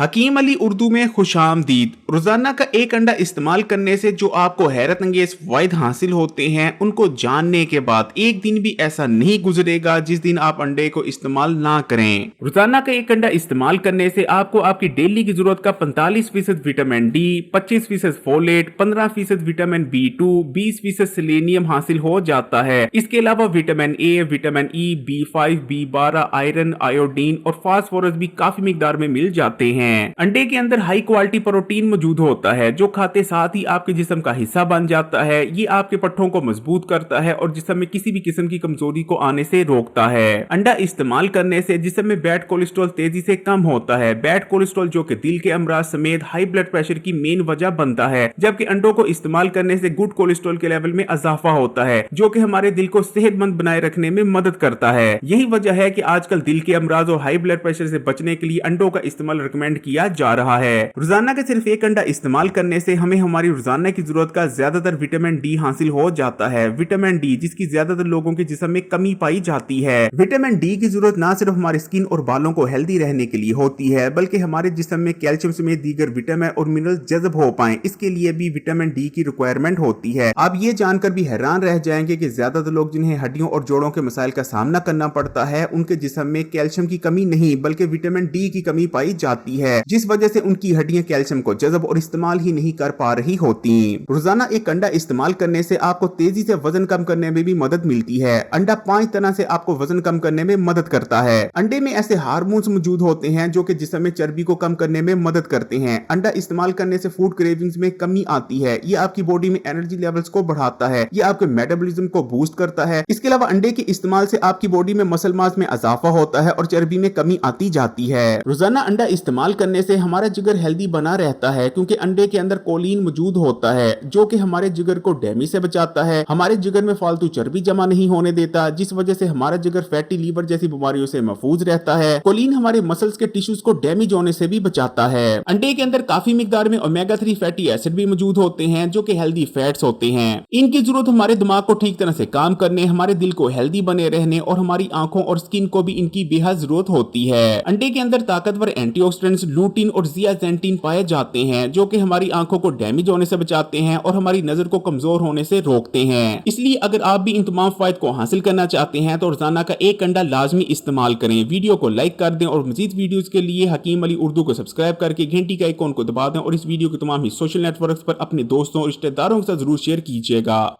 हकीम अली उर्दू में खुशामदीद। रोजाना का एक अंडा इस्तेमाल करने से जो आपको हैरत अंगेज फायदे हासिल होते हैं उनको जानने के बाद एक दिन भी ऐसा नहीं गुजरेगा जिस दिन आप अंडे को इस्तेमाल ना करें। रोजाना का एक अंडा इस्तेमाल करने से आपको आपकी डेली की जरूरत का 45% vitamin D, 25% folate, 15% vitamin B2, 20% selenium हासिल हो जाता है। इसके अलावा vitamin A, vitamin E, B5, B12, iron, iodine और फास्फोरस भी काफी मिकदार में मिल जाते हैं। अंडे के अंदर हाई क्वालिटी प्रोटीन मौजूद होता है जो खाते साथ ही आपके जिस्म का हिस्सा बन जाता है। ये आपके पट्टों को मजबूत करता है और जिस्म में किसी भी किस्म की कमजोरी को आने से रोकता है। अंडा इस्तेमाल करने से जिस्म में बैड कोलेस्ट्रॉल तेजी से कम होता है। बैड कोलेस्ट्रॉल जो कि दिल के अमराज समेत हाई ब्लड प्रेशर की मेन वजह बनता है, जबकि अंडों को इस्तेमाल करने से गुड कोलेस्ट्रॉल के लेवल में इजाफा होता है जो कि हमारे दिल को सेहतमंद बनाए रखने में मदद करता है। यही वजह है कि आजकल दिल के अमराज और हाई ब्लड प्रेशर से बचने के लिए अंडों का इस्तेमाल रिकमेंड किया जा रहा है। रोजाना के सिर्फ एक अंडा इस्तेमाल करने से हमें हमारी रोजाना की जरूरत का ज्यादातर विटामिन डी हासिल हो जाता है। विटामिन डी जिसकी ज्यादातर लोगों के जिस्म में कमी पाई जाती है। विटामिन डी की जरूरत ना सिर्फ हमारी स्किन और बालों को हेल्दी रहने के लिए होती है बल्कि हमारे जिस्म में कैल्शियम समेत दीगर विटामिन और मिनरल जज़ब हो पाए इसके लिए भी विटामिन डी की रिक्वायरमेंट होती है। आप ये जानकर भी हैरान रह जाएंगे कि ज्यादातर लोग जिन्हें हड्डियों और जोड़ों के मसाइल का सामना करना पड़ता है उनके जिस्म में कैल्शियम की कमी नहीं बल्कि विटामिन डी की कमी पाई जाती है, जिस वजह से उनकी हड्डियां कैल्शियम को जज़ब और इस्तेमाल ही नहीं कर पा रही होती। रोजाना एक अंडा इस्तेमाल करने से आपको तेजी से वजन कम करने में भी मदद मिलती है। अंडा 5 तरह से आपको वजन कम करने में मदद करता है। अंडे में ऐसे हार्मोन्स मौजूद होते हैं जो कि जिस्म में चर्बी को कम करने में मदद करते हैं। अंडा इस्तेमाल करने से फूड क्रेविंग्स में कमी आती है। ये आपकी बॉडी में एनर्जी लेवल्स को बढ़ाता है। ये आपके मेटाबॉलिज्म को बूस्ट करता है। इसके अलावा अंडे के इस्तेमाल से आपकी बॉडी में मसल मास में इजाफा होता है और चर्बी में कमी आती जाती है। रोजाना अंडा इस्तेमाल करने से हमारा जिगर हेल्दी बना रहता है क्योंकि अंडे के अंदर कोलिन मौजूद होता है जो कि हमारे जिगर को डैमेज से बचाता है। हमारे जिगर में फालतू चर्बी जमा नहीं होने देता जिस वजह से हमारा जिगर फैटी लीवर जैसी बीमारियों से महफूज रहता है। कोलिन हमारे मसल्स के टिश्यूज को डैमेज होने से भी बचाता है। अंडे के अंदर काफी मिकदार में ओमेगा 3 फैटी एसिड भी मौजूद होते हैं जो कि हेल्दी फैट्स होते हैं। इनकी जरूरत हमारे दिमाग को ठीक तरह से काम करने, हमारे दिल को हेल्दी बने रहने और हमारी आंखों और स्किन को भी इनकी बेहद जरूरत होती है। अंडे के अंदर ताकतवर एंटीऑक्सीडेंट्स लूटिन और जियाजेंटिन पाए जाते हैं जो कि हमारी आंखों को डैमेज होने से बचाते हैं और हमारी नजर को कमजोर होने से रोकते हैं। इसलिए अगर आप भी इन तमाम फायदे को हासिल करना चाहते हैं तो रोजाना का एक अंडा लाजमी इस्तेमाल करें। वीडियो को लाइक कर दें और मजीद वीडियोस के लिए हकीम अली उर्दू को सब्सक्राइब करके घंटी का आइकॉन को दबा दें और इस वीडियो के तमाम ही सोशल नेटवर्क्स पर अपने दोस्तों और रिश्तेदारों के साथ जरूर शेयर कीजिएगा।